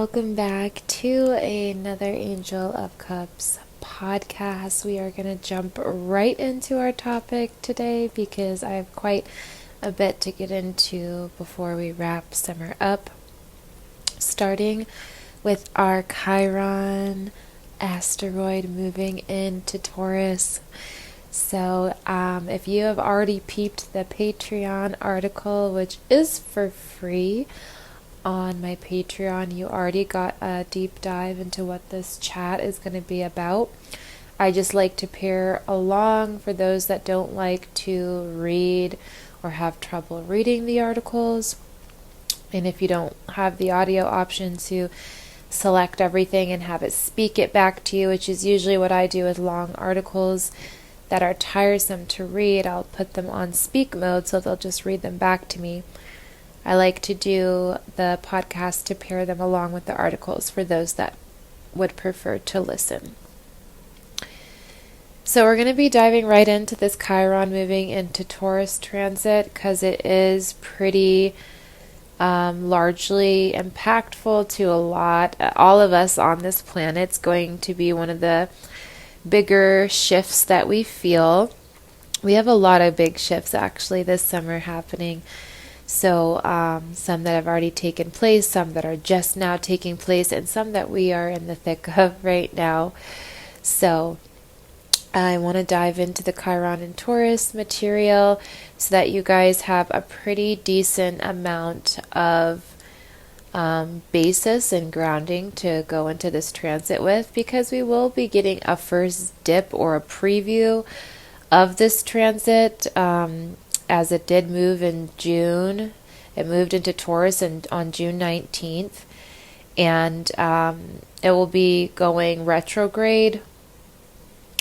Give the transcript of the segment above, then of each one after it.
welcome back to another Angel of Cups podcast. We are going to jump right into our topic today because I have quite a bit to get into before we wrap summer up. Starting with our Chiron asteroid moving into Taurus. So if you have already peeped the Patreon article, which is for free on my Patreon, you already got a deep dive into what this chat is going to be about. I just like to pair along for those that don't like to read or have trouble reading the articles. And if you don't have the audio option to select everything and have it speak it back to you, which is usually what I do with long articles that are tiresome to read, I'll put them on speak mode so they'll just read them back to me. I like to do the podcast to pair them along with the articles for those that would prefer to listen. So we're going to be diving right into this Chiron moving into Taurus transit because it is pretty largely impactful to all of us on this planet. It's going to be one of the bigger shifts that we feel. We have a lot of big shifts actually this summer happening. So some that have already taken place, some that are just now taking place, and some that we are in the thick of right now. So I want to dive into the Chiron and Taurus material so that you guys have a pretty decent amount of basis and grounding to go into this transit with, because we will be getting a first dip or a preview of this transit as it did move in June. It moved into Taurus on June 19th, and it will be going retrograde,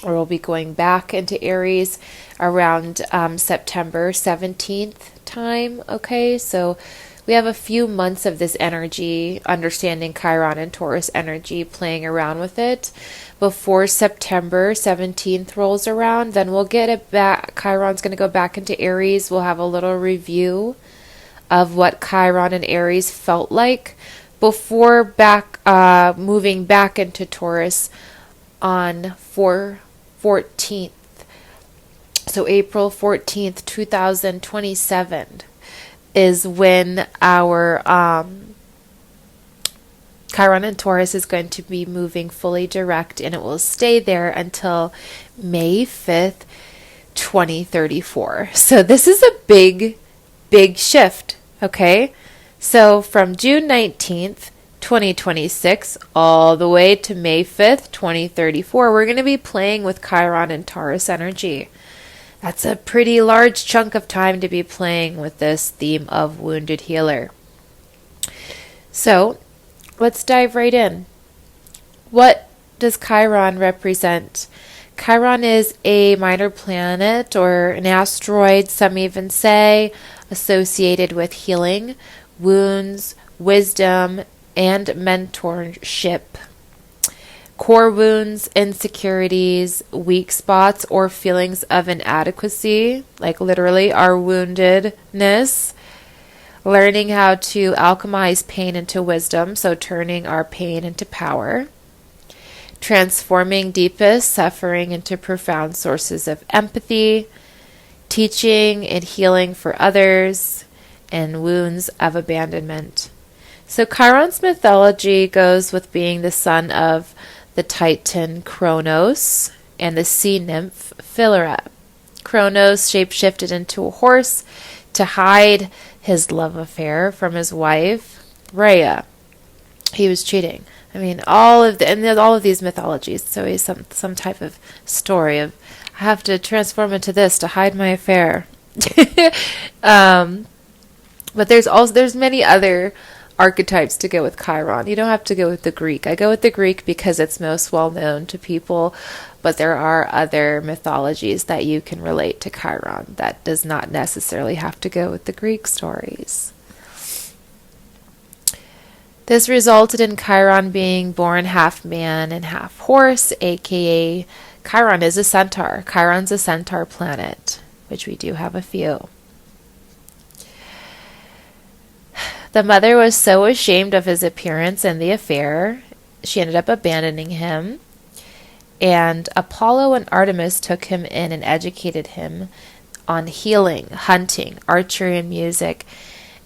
or we'll be going back into Aries around September 17th time. Okay, so we have a few months of this energy, understanding Chiron and Taurus energy, playing around with it before September 17th rolls around. Then we'll get it back. Chiron's going to go back into Aries. We'll have a little review of what Chiron and Aries felt like before moving back into Taurus on 14th. So April 14th, 2027 is when our Chiron and Taurus is going to be moving fully direct, and it will stay there until May 5th, 2034. So this is a big shift, okay? So from June 19th, 2026 all the way to May 5th, 2034, we're going to be playing with Chiron and Taurus energy. That's a pretty large chunk of time to be playing with this theme of wounded healer. So let's dive right in. What does Chiron represent? Chiron is a minor planet or an asteroid, some even say, associated with healing, wounds, wisdom, and mentorship. Core wounds, insecurities, weak spots, or feelings of inadequacy, like literally our woundedness. Learning how to alchemize pain into wisdom, so turning our pain into power. Transforming deepest suffering into profound sources of empathy. Teaching and healing for others, and wounds of abandonment. So Chiron's mythology goes with being the son of the Titan Kronos and the sea nymph Philaera. Kronos shapeshifted into a horse to hide his love affair from his wife Rhea. He was cheating. I mean, all of these mythologies, so he's some type of story of, I have to transform into this to hide my affair. But there's many other archetypes to go with Chiron. You don't have to go with the Greek. I go with the Greek because it's most well known to people, but there are other mythologies that you can relate to Chiron. That does not necessarily have to go with the Greek stories. This resulted in Chiron being born half man and half horse, aka Chiron is a centaur. Chiron's a centaur planet, which we do have a few. The mother was so ashamed of his appearance and the affair, she ended up abandoning him. And Apollo and Artemis took him in and educated him on healing, hunting, archery, and music.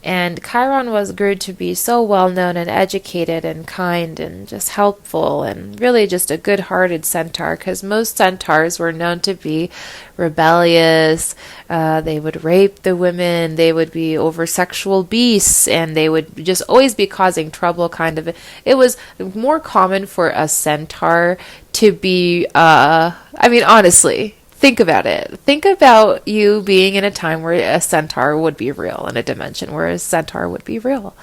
And Chiron grew to be so well known and educated and kind and just helpful and really just a good-hearted centaur, because most centaurs were known to be rebellious. They would rape the women. They would be over-sexual beasts, and they would just always be causing trouble. Kind of, it was more common for a centaur to be. Honestly. Think about it. Think about you being in a time where a centaur would be real, in a dimension where a centaur would be real.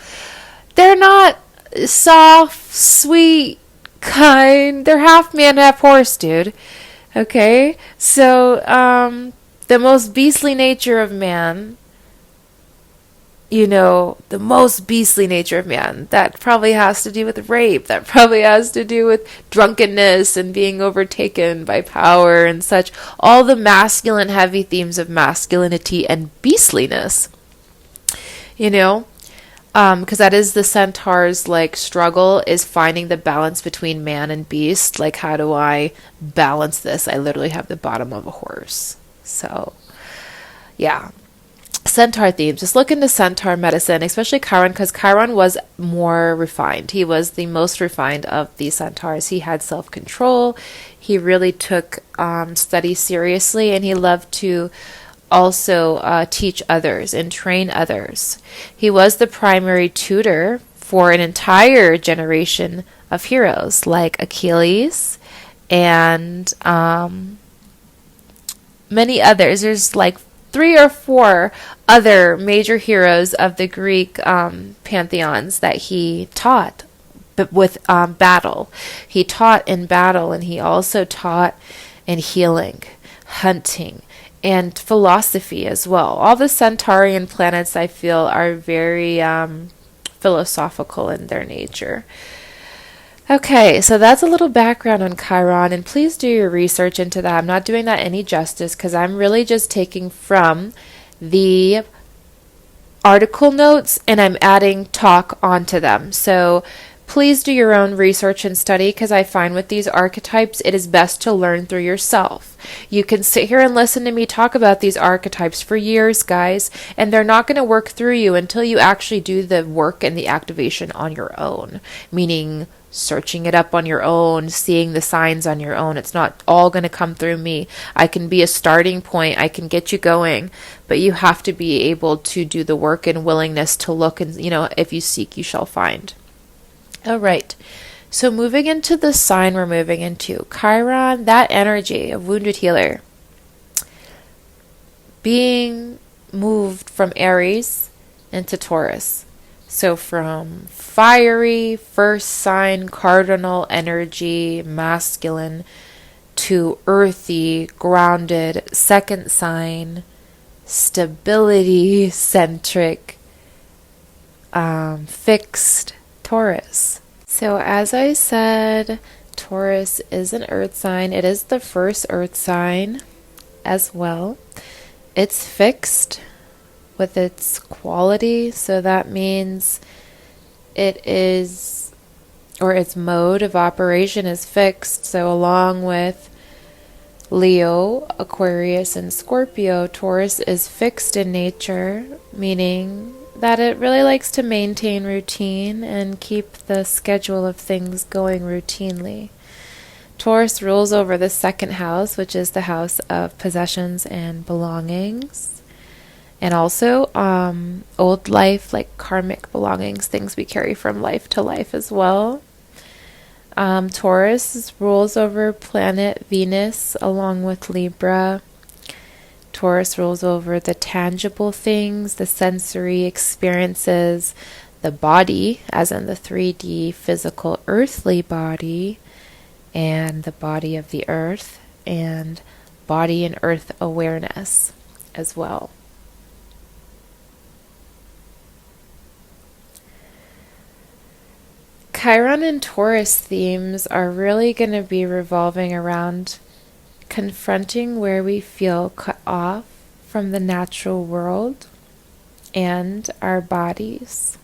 They're not soft, sweet, kind. They're half man, half horse, dude. Okay? So, the most beastly nature of man, the most beastly nature of man, that probably has to do with rape. That probably has to do with drunkenness and being overtaken by power and such. All the masculine, heavy themes of masculinity and beastliness. Because that is the centaur's, struggle, is finding the balance between man and beast. Like, how do I balance this? I literally have the bottom of a horse. So, yeah. Centaur themes. Just look into centaur medicine, especially Chiron, because Chiron was more refined. He was the most refined of the centaurs. He had self-control. He really took study seriously, and he loved to also teach others and train others. He was the primary tutor for an entire generation of heroes like Achilles and many others. There's 3 or 4 other major heroes of the Greek pantheons that he taught, but with battle. He taught in battle, and he also taught in healing, hunting, and philosophy as well. All the Centaurian planets, I feel, are very philosophical in their nature. Okay, so that's a little background on Chiron, and please do your research into that. I'm not doing that any justice because I'm really just taking from the article notes and I'm adding talk onto them. So please do your own research and study, because I find with these archetypes, it is best to learn through yourself. You can sit here and listen to me talk about these archetypes for years, guys, and they're not going to work through you until you actually do the work and the activation on your own, meaning searching it up on your own, seeing the signs on your own. It's not all going to come through me. I can be a starting point. I can get you going, but you have to be able to do the work and willingness to look, and, if you seek, you shall find. All right. So moving into the sign we're moving into, Chiron, that energy of wounded healer, being moved from Aries into Taurus. So from fiery, first sign, cardinal energy, masculine, to earthy, grounded, second sign, stability, centric, fixed Taurus. So as I said, Taurus is an earth sign. It is the first earth sign as well. It's fixed with its quality, so that means it is, or its mode of operation is fixed. So along with Leo, Aquarius, and Scorpio, Taurus is fixed in nature, meaning that it really likes to maintain routine and keep the schedule of things going routinely. Taurus rules over the second house, which is the house of possessions and belongings. And also old life, like karmic belongings, things we carry from life to life as well. Taurus rules over planet Venus along with Libra. Taurus rules over the tangible things, the sensory experiences, the body, as in the 3D physical earthly body, and the body of the earth, and body and earth awareness as well. Chiron and Taurus themes are really going to be revolving around confronting where we feel cut off from the natural world and our bodies.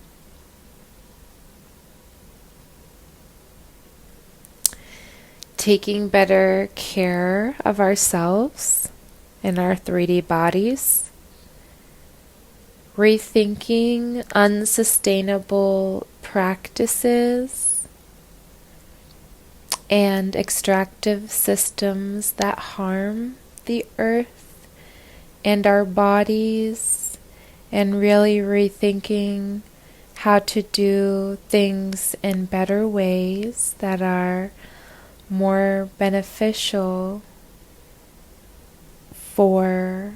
taking better care of ourselves and our 3D bodies, rethinking unsustainable practices and extractive systems that harm the earth and our bodies, and really rethinking how to do things in better ways that are more beneficial for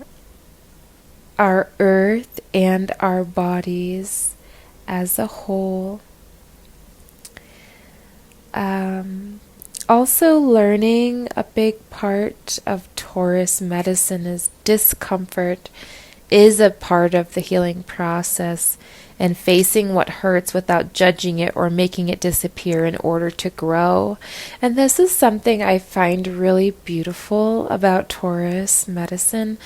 our earth and our bodies as a whole. Also learning, a big part of Taurus medicine is discomfort is a part of the healing process, and facing what hurts without judging it or making it disappear in order to grow. And this is something I find really beautiful about Taurus medicine.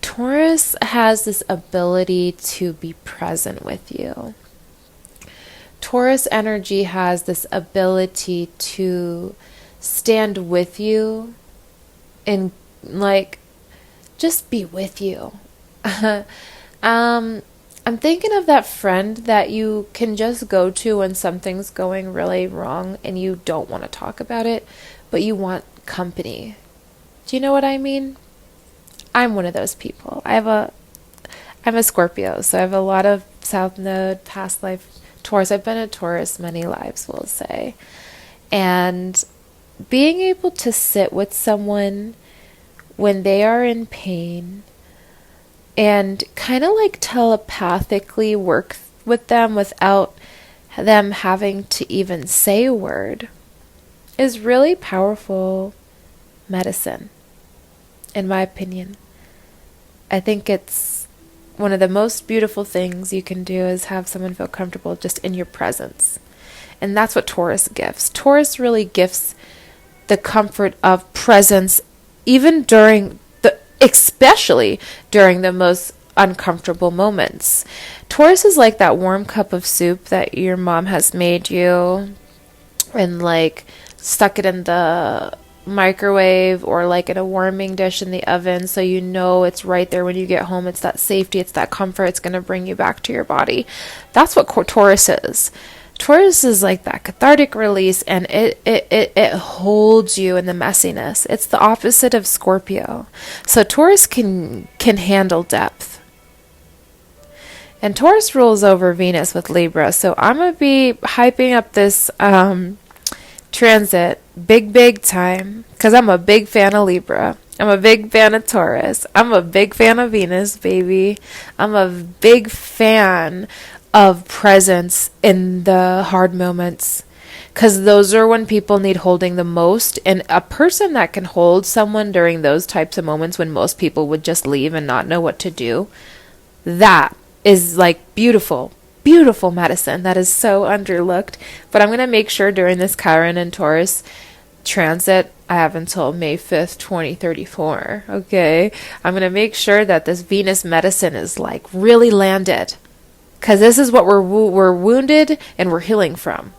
Taurus has this ability to be present with you. Taurus energy has this ability to stand with you and just be with you. I'm thinking of that friend that you can just go to when something's going really wrong and you don't want to talk about it, but you want company. Do you know what I mean? I'm one of those people. I'm a Scorpio, so I have a lot of South Node, past life Taurus. I've been a Taurus many lives, we'll say. And being able to sit with someone when they are in pain and kind of telepathically work with them without them having to even say a word is really powerful medicine, in my opinion. I think it's one of the most beautiful things you can do is have someone feel comfortable just in your presence. And that's what Taurus gives. Taurus really gives the comfort of presence, even especially during the most uncomfortable moments. Taurus is like that warm cup of soup that your mom has made you and stuck it in the microwave or in a warming dish in the oven, so you know it's right there when you get home. It's that safety, it's that comfort, it's going to bring you back to your body. That's what Taurus is. Taurus is like that cathartic release, and it holds you in the messiness. It's the opposite of Scorpio. So Taurus can handle depth. And Taurus rules over Venus with Libra. So I'm going to be hyping up this transit big time, because I'm a big fan of Libra. I'm a big fan of Taurus. I'm a big fan of Venus, baby. I'm a big fan of presence in the hard moments, because those are when people need holding the most. And a person that can hold someone during those types of moments when most people would just leave and not know what to do, that is beautiful medicine that is so underlooked. But I'm going to make sure during this Chiron and Taurus transit, I have until May 5th, 2034, okay? I'm going to make sure that this Venus medicine is really landed, because this is what we're wounded and we're healing from.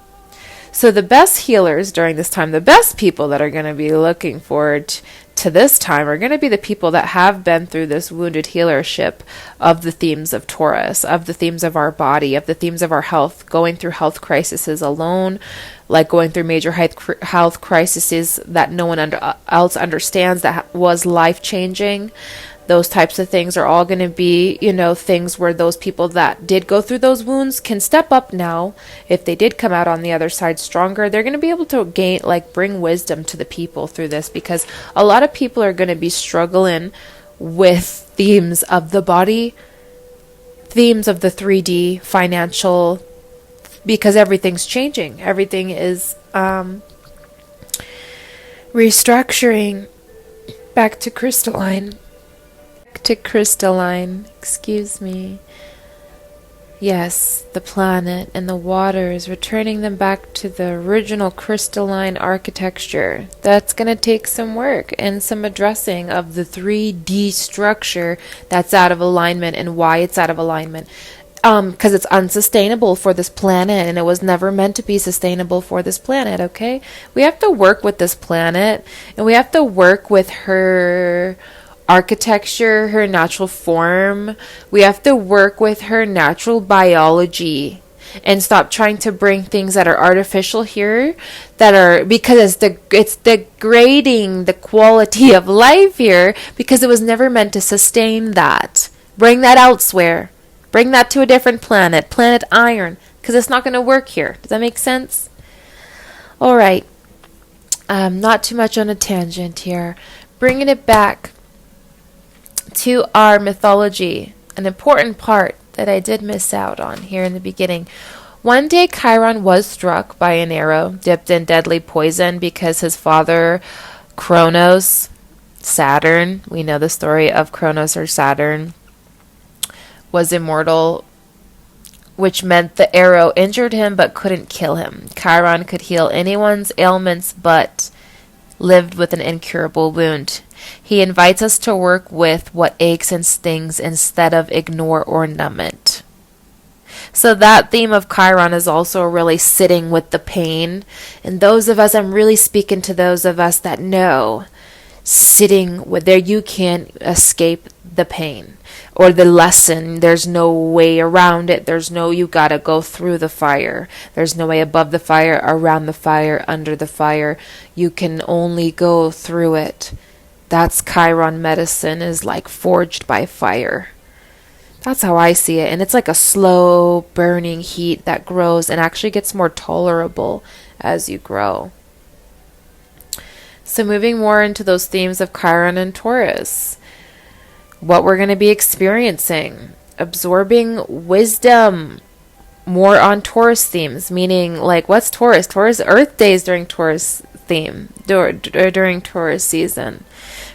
So the best healers during this time, the best people that are going to be looking forward to this time are going to be the people that have been through this wounded healership of the themes of Taurus, of the themes of our body, of the themes of our health, going through health crises alone, going through major health crises that no one else understands, that was life-changing. Those types of things are all going to be, things where those people that did go through those wounds can step up now. If they did come out on the other side stronger, they're going to be able to bring wisdom to the people through this, because a lot of people are going to be struggling with themes of the body, themes of the 3D, financial, because everything's changing. Everything is restructuring back to crystalline. Excuse me. Yes, the planet and the waters, returning them back to the original crystalline architecture. That's going to take some work and some addressing of the 3D structure that's out of alignment and why it's out of alignment. because it's unsustainable for this planet, and it was never meant to be sustainable for this planet, okay? We have to work with this planet, and we have to work with her architecture, her natural form. We have to work with her natural biology and stop trying to bring things that are artificial here, that are, because it's degrading the quality of life here, because it was never meant to sustain that. Bring that elsewhere. Bring that to a different planet, planet Iron, because it's not going to work here. Does that make sense? All right. Not too much on a tangent here. Bringing it back to our mythology, an important part that I did miss out on here in the beginning. One day Chiron was struck by an arrow dipped in deadly poison because his father, Kronos, Saturn, we know the story of Kronos or Saturn, was immortal, which meant the arrow injured him but couldn't kill him. Chiron could heal anyone's ailments but lived with an incurable wound. He invites us to work with what aches and stings instead of ignore or numb it. So that theme of Chiron is also really sitting with the pain. And those of us, I'm really speaking to those of us that know, sitting with there, you can't escape the pain or the lesson. There's no way around it. You gotta go through the fire. There's no way above the fire, around the fire, under the fire. You can only go through it. That's Chiron medicine, is like forged by fire. That's how I see it. And it's like a slow burning heat that grows and actually gets more tolerable as you grow. So moving more into those themes of Chiron and Taurus, what we're going to be experiencing, absorbing wisdom, more on Taurus themes, meaning like, what's Taurus? Taurus, Earth days during Taurus theme, during Taurus season.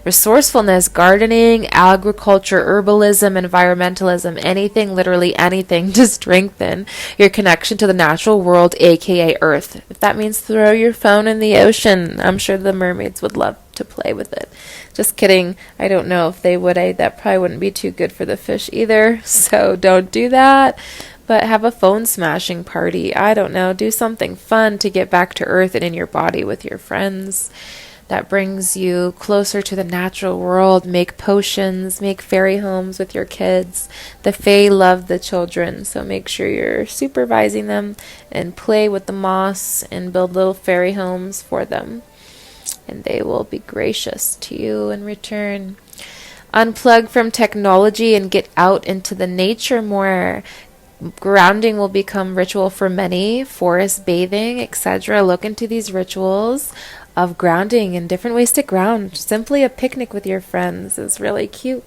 Resourcefulness, gardening, agriculture, herbalism, environmentalism, anything, literally anything to strengthen your connection to the natural world, aka Earth. If that means throw your phone in the ocean, I'm sure the mermaids would love to play with it. Just kidding. I don't know if they would. That probably wouldn't be too good for the fish either, so don't do that. But have a phone smashing party. I don't know. Do something fun to get back to Earth and in your body with your friends. That brings you closer to the natural world. Make potions, make fairy homes with your kids. The Fae love the children, so make sure you're supervising them and play with the moss and build little fairy homes for them. And they will be gracious to you in return. Unplug from technology and get out into the nature more. Grounding will become ritual for many. Forest bathing, etc. Look into these rituals of grounding and different ways to ground. Simply a picnic with your friends is really cute.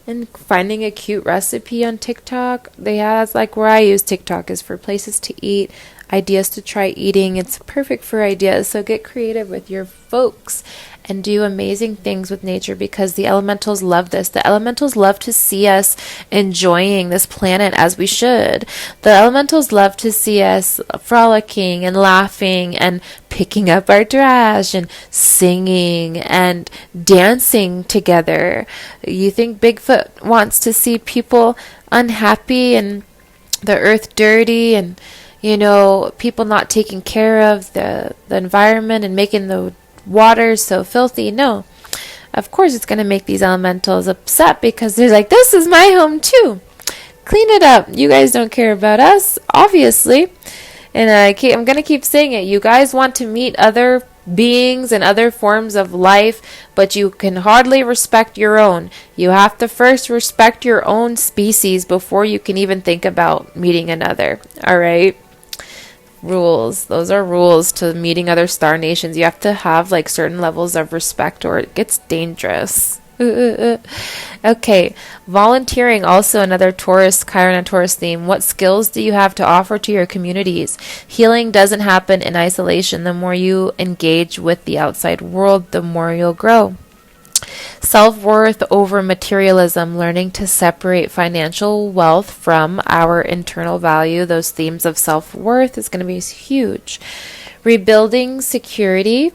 And finding a cute recipe on TikTok. They have, like, where I use TikTok is for places to eat, ideas to try eating. It's perfect for ideas. So get creative with your folks and do amazing things with nature, because the elementals love this. The elementals love to see us enjoying this planet as we should. The elementals love to see us frolicking and laughing and picking up our trash and singing and dancing together. You think Bigfoot wants to see people unhappy and the earth dirty and, people not taking care of the environment and making the water so filthy? No. Of course it's going to make these elementals upset, because they're like, this is my home too. Clean it up. You guys don't care about us, obviously. And I'm going to keep saying it. You guys want to meet other beings and other forms of life, but you can hardly respect your own. You have to first respect your own species before you can even think about meeting another. All right? Rules. Those are rules to meeting other star nations. You have to have like certain levels of respect or it gets dangerous. Okay, volunteering, also another Taurus, Chiron and Taurus theme. What skills do you have to offer to your communities? Healing doesn't happen in isolation. The more you engage with the outside world, the more you'll grow. Self-worth over materialism, learning to separate financial wealth from our internal value. Those themes of self-worth is going to be huge. Rebuilding security,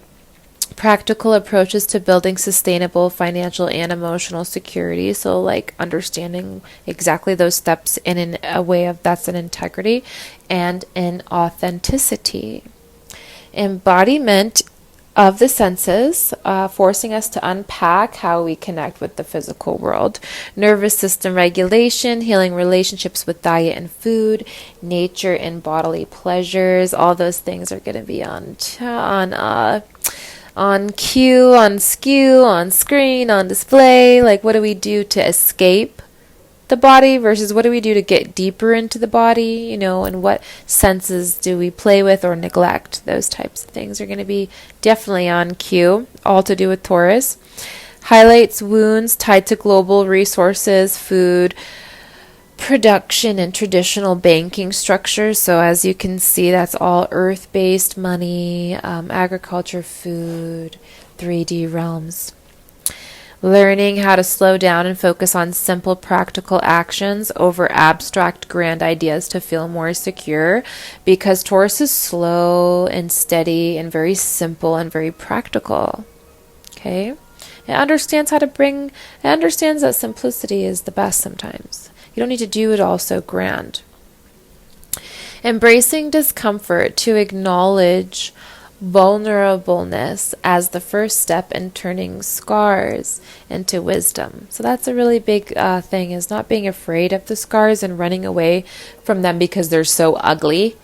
practical approaches to building sustainable financial and emotional security. So like understanding exactly those steps in a way of that's an integrity and in authenticity. Embodiment of the senses, forcing us to unpack how we connect with the physical world. Nervous system regulation, healing relationships with diet and food, nature and bodily pleasures. All those things are going to be on cue, on skew, on screen, on display. Like, what do we do to escape the body versus what do we do to get deeper into the body, and what senses do we play with or neglect? Those types of things are going to be definitely on cue, all to do with Taurus. Highlights wounds tied to global resources, food, production, and traditional banking structures. So as you can see, that's all earth-based money, agriculture, food, 3D realms. Learning how to slow down and focus on simple, practical actions over abstract, grand ideas to feel more secure, because Taurus is slow and steady and very simple and very practical. Okay? It understands that simplicity is the best sometimes. You don't need to do it all so grand. Embracing discomfort to acknowledge vulnerableness as the first step in turning scars into wisdom. So that's a really big thing, is not being afraid of the scars and running away from them because they're so ugly.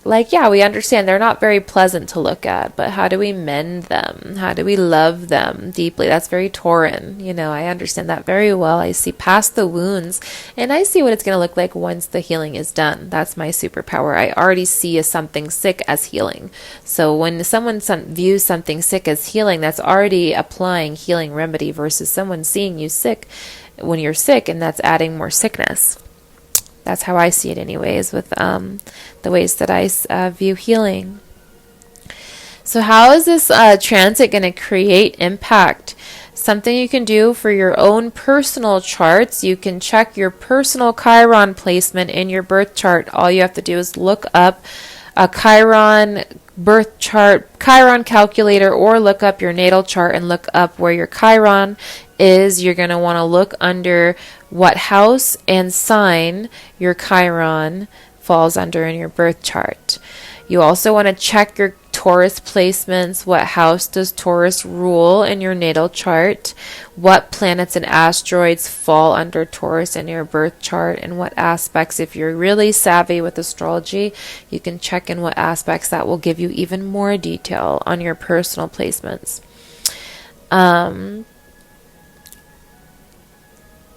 Like, yeah, we understand they're not very pleasant to look at, but how do we mend them? How do we love them deeply? That's very Tauran. I understand that very well. I see past the wounds, and I see what it's going to look like once the healing is done. That's my superpower. I already see something sick as healing. So when someone views something sick as healing, that's already applying healing remedy versus someone seeing you sick when you're sick, and that's adding more sickness. That's how I see it anyways, with the ways that I view healing. So how is this transit going to create impact? Something you can do for your own personal charts. You can check your personal Chiron placement in your birth chart. All you have to do is look up a Chiron birth chart, Chiron calculator, or look up your natal chart and look up where your Chiron is. You're going to want to look under what house and sign your Chiron falls under in your birth chart. You also want to check your Taurus placements. What house does Taurus rule in your natal chart? What planets and asteroids fall under Taurus in your birth chart? And what aspects, if you're really savvy with astrology, you can check in what aspects that will give you even more detail on your personal placements.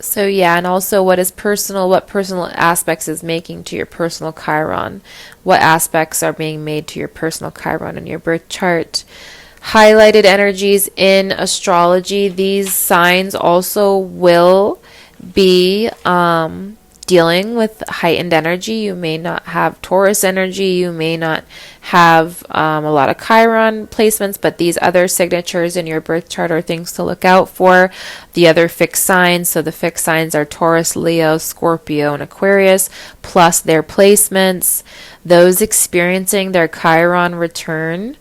So yeah, and also what personal aspects is making to your personal Chiron. What aspects are being made to your personal Chiron in your birth chart. Highlighted energies in astrology. These signs also will be dealing with heightened energy. You may not have Taurus energy. You may not have a lot of Chiron placements, but these other signatures in your birth chart are things to look out for. The other fixed signs, so the fixed signs are Taurus, Leo, Scorpio, and Aquarius, plus their placements. Those experiencing their Chiron return.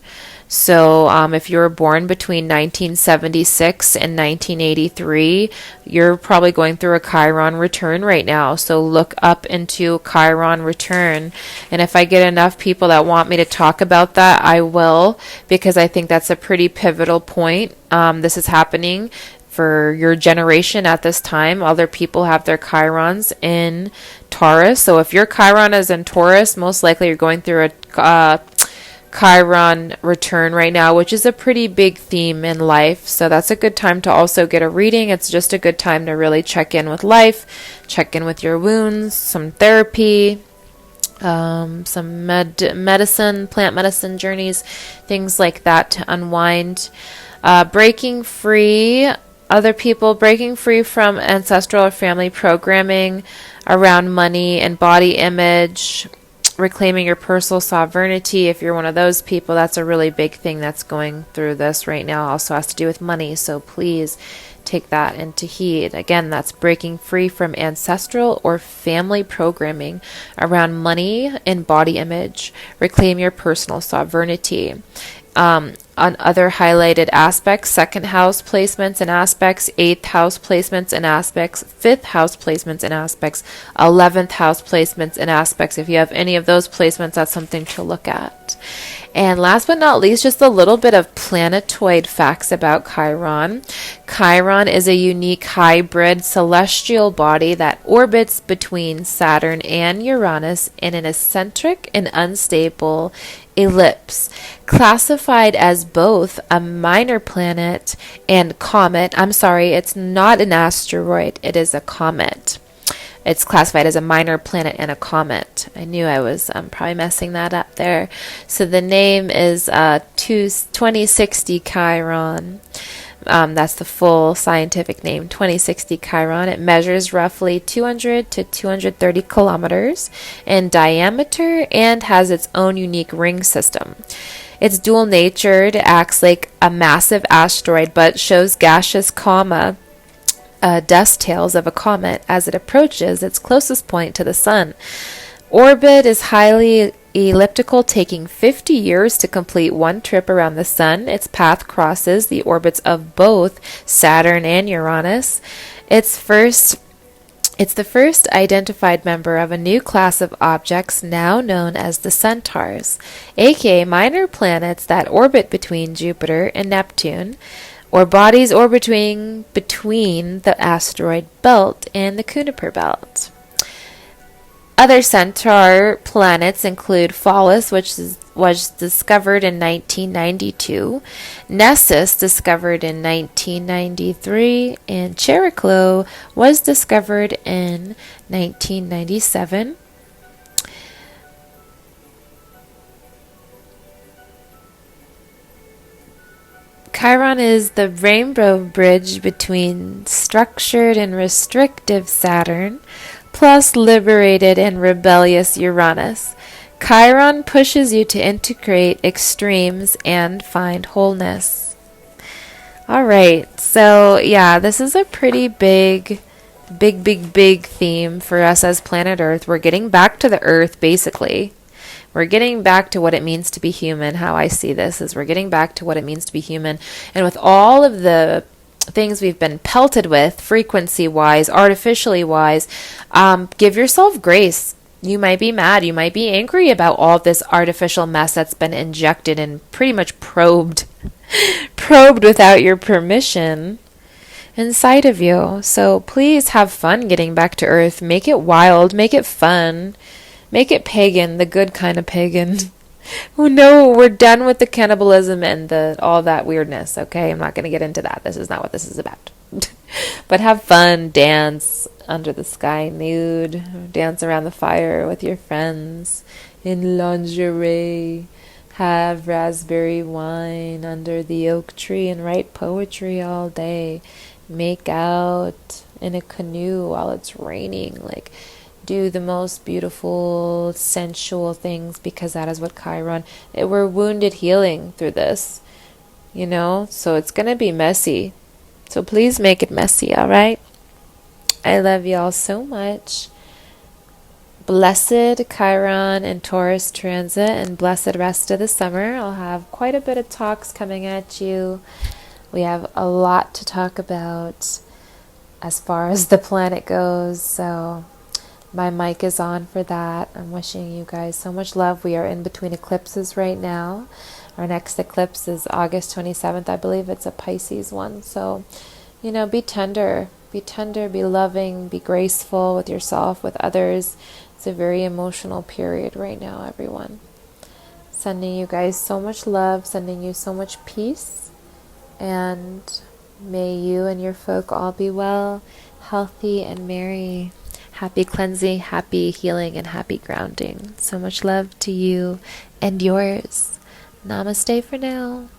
So if you were born between 1976 and 1983, you're probably going through a Chiron return right now. So look up into Chiron return. And if I get enough people that want me to talk about that, I will, because I think that's a pretty pivotal point. This is happening for your generation at this time. Other people have their Chirons in Taurus. So if your Chiron is in Taurus, most likely you're going through a Chiron return right now, which is a pretty big theme in life. So that's a good time to also get a reading. It's just a good time to really check in with life, check in with your wounds, some therapy, some medicine, plant medicine journeys, things like that to unwind. Breaking free from ancestral or family programming around money and body image. Reclaiming your personal sovereignty. If you're one of those people, that's a really big thing that's going through this right now. Also has to do with money. So please take that into heed. Again, that's breaking free from ancestral or family programming around money and body image. Reclaim your personal sovereignty. On other highlighted aspects, second house placements and aspects, eighth house placements and aspects, fifth house placements and aspects, 11th house placements and aspects. If you have any of those placements, that's something to look at. And last but not least, just a little bit of planetoid facts about Chiron. Chiron is a unique hybrid celestial body that orbits between Saturn and Uranus in an eccentric and unstable ellipse, classified as both a minor planet and comet. I'm sorry, it's not an asteroid, it is a comet. It's classified as a minor planet and a comet. I knew I was probably messing that up there. So the name is 2060 Chiron. That's the full scientific name, 2060 Chiron. It measures roughly 200 to 230 kilometers in diameter and has its own unique ring system. It's dual-natured, acts like a massive asteroid, but shows gaseous dust tails of a comet as it approaches its closest point to the sun. Orbit is highly elliptical, taking 50 years to complete one trip around the sun. Its path crosses the orbits of both Saturn and Uranus. It's the first identified member of a new class of objects now known as the centaurs, aka minor planets that orbit between Jupiter and Neptune, or bodies orbiting between the asteroid belt and the Kuiper belt. Other centaur planets include Phallus, which was discovered in 1992, Nessus, discovered in 1993, and Chariklo was discovered in 1997. Chiron is the rainbow bridge between structured and restrictive Saturn, plus liberated and rebellious Uranus. Chiron pushes you to integrate extremes and find wholeness. Alright, so yeah, this is a pretty big theme for us as planet Earth. We're getting back to the Earth, basically. We're getting back to what it means to be human. How I see this is we're getting back to what it means to be human. And with all of the things we've been pelted with, frequency-wise, artificially-wise, give yourself grace. You might be mad. You might be angry about all this artificial mess that's been injected and pretty much probed without your permission inside of you. So please have fun getting back to Earth. Make it wild. Make it fun. Make it pagan, the good kind of pagan. Oh no, we're done with the cannibalism and all that weirdness, okay? I'm not going to get into that. This is not what this is about. But have fun, dance under the sky nude, dance around the fire with your friends in lingerie, have raspberry wine under the oak tree and write poetry all day. Make out in a canoe while it's raining, do the most beautiful, sensual things, because that is what Chiron. We're wounded healing through this, so it's going to be messy. So please make it messy, all right? I love y'all so much. Blessed Chiron and Taurus transit and blessed rest of the summer. I'll have quite a bit of talks coming at you. We have a lot to talk about as far as the planet goes, so my mic is on for that. I'm wishing you guys so much love. We are in between eclipses right now. Our next eclipse is August 27th. I believe it's a Pisces one. So, be tender. Be tender, be loving, be graceful with yourself, with others. It's a very emotional period right now, everyone. Sending you guys so much love, sending you so much peace. And may you and your folk all be well, healthy, and merry. Happy cleansing, happy healing, and happy grounding. So much love to you and yours. Namaste for now.